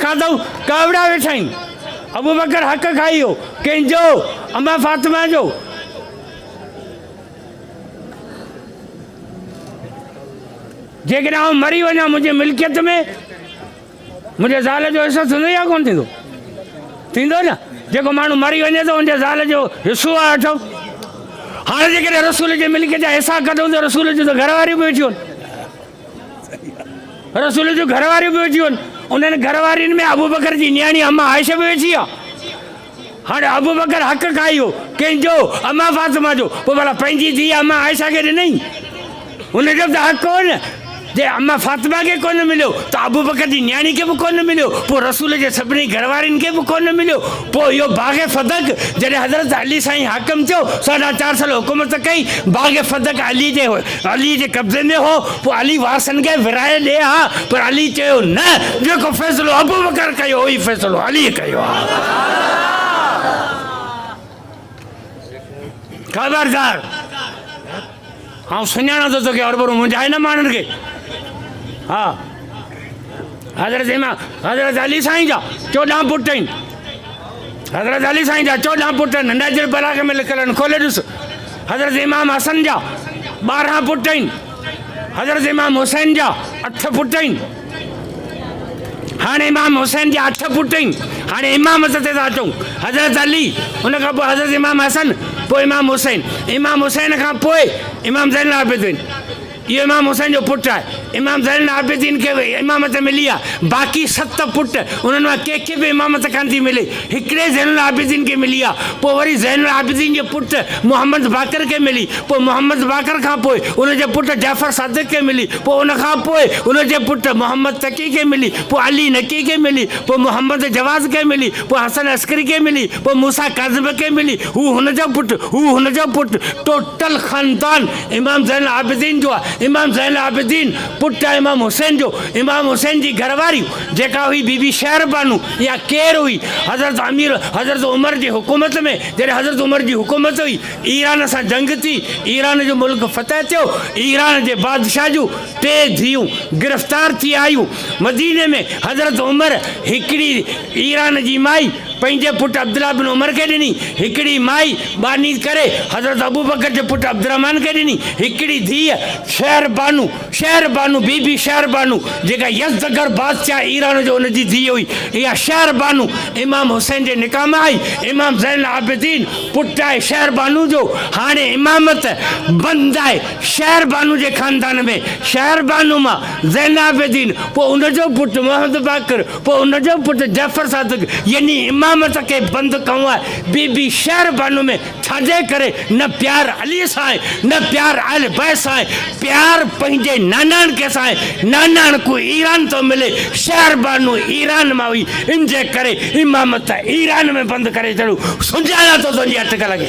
खाधऊं कवड़ा वेठाई अबू बकर हक खाइयो कंहिंजो अम्मा फातिमा जो जेकॾहिं आउं मरी वञा मुंहिंजी मिल्कियत में मुंहिंजे ज़ाल जो हिसो थींदो या कोन थींदो थींदो न जेको माण्हू मरी वञे थो हुनजे ज़ाल जो हिसो आहे वठो हाणे जेकॾहिं रसूल जे मिल्कियत जा हिसा कढूं त रसूल जूं त घरवारियूं बि वेठियूं आहिनि रसूल जूं घरवारियूं बि वेठियूं आहिनि उन्हनि घरवारियुनि में अबू बकर जी न्याणी अम्मा आयशा बि वेठी आहे हाणे अबू बकर हक़ खाइयो कंहिंजो अम्मा फातिमा जो पोइ भला पंहिंजी धीउ अम्मा आयशा खे ॾिनई हुनजो त हक़ हो न जे अम्मा फातिमा खे कोन मिलियो त अबू बकर जी न्याणी खे बि कोन मिलियो पोइ रसूल जे सभिनी घरवारियुनि खे बि कोन मिलियो पोइ इहो बाग़ फदक जॾहिं हज़रत अली साईं हाकिम थियो 4.5 साल हुकूमत कई बाग़ फदक अली जे कब्ज़े में हो पोइ अली वारसनि खे विराए ॾे हा पर अली चयो न जेको फ़ैसिलो अबू बकर कयो उहो ई फ़ैसिलो अली कयो आहे ख़बरदार आउं सुञाणा थो तोखे अरबरू मुंझाए न माण्हुनि खे हाँ हज़रत अली साईं जा 14 पुट आहिनि हज़रत अली साईं जा 14 पुट आहिनि नंढा बलाग में लिखियल आहिनि खोले ॾिस हज़रत इमाम हसन जा 12 पुट आहिनि हज़रत इमाम हुसैन जा 8 पुट आहिनि हाणे इमाम हुसैन जा 8 पुट आहिनि हाणे इमामत ते था अचूं हज़रत अली उन खां पोइ हज़रत इमाम हसन पोइ इमाम हुसैन खां पोइ इमाम ज़ैनुल आबिदीन इहो इमाम हुसैन जो पुटु आहे इमाम ज़ैनुल आबिदीन खे इमामत मिली आहे बाक़ी 7 पुट उन्हनि मां कंहिंखे बि इमामत कान थी मिले हिकिड़े ज़ैनुल आबिदीन खे मिली आहे पोइ वरी ज़ैनुल आबिदीन जे पुटु मोहम्मद बाक़र खे मिली पोइ मोहम्मद बाक़र खां पोइ उनजे पुटु जाफ़र सादिक़ खे मिली पोइ उनखां पोइ उनजे पुटु मोहम्मद तकी खे मिली पोइ अली नकी खे मिली पोइ मोहम्मद जवाज़ खे मिली पोइ हसन अस्करी खे मिली पोइ मूसा काज़िब खे मिली हू हुनजो पुटु टोटल ख़ानदान इमाम ज़ैनुल आबिदीन जो आहे इमाम ज़ैनुल आबिदीन पुटु आहे इमाम हुसैन जो इमाम हुसैन जी घरवारी जेका हुई बीबी शहर बानू या केरु हुई हज़रत उमर जी हुकूमत में जॾहिं हज़रत उमर जी हुकूमत हुई ईरान सां जंग थी ईरान जो मुल्क फतह थियो ईरान जे बादशाह जूं 3 धीअरूं गिरफ़्तार थी आयूं मदीने में हज़रत उमर हिकिड़ी ईरान जी माई पंहिंजे पुटु अब्दुल्ला बिन उमर खे ॾिनी हिकिड़ी माई बानी करे हज़रत अबू बकर जे पुटु अब्दुर्रहमान खे ॾिनी हिकिड़ी धीअ शहर बानू बीबी शहर बानू जेका यज़दगर बादशाह ईरान जो उनजी धीअ हुई इहा शहर बानू इमाम हुसैन जे निकाह में आई इमाम ज़ैनुल आबिदीन पुटु आहे शहर बानू जो हाणे इमामत बंदि आहे शहर बानू जे ख़ानदान में शहर बानू मां ज़ैनुल आबिदीन पोइ उनजो पुटु मोहम्मद बाक़र पोइ उनजो पुटु जाफ़र सादिक़ यानी इमामत खे बंदि कयो आहे बीबी शहर बानू में छाजे करे न प्यार अली सां आहे न प्यार अल बैत सां आहे प्यार पंहिंजे नानाण के सां आहे नानाण को ईरान तो मिले शहर बानू ईरान मां हुई इन जे करे इमामत ईरान में बंदि करे छॾियो सुञाणा तो तुंहिंजी अटक लॻे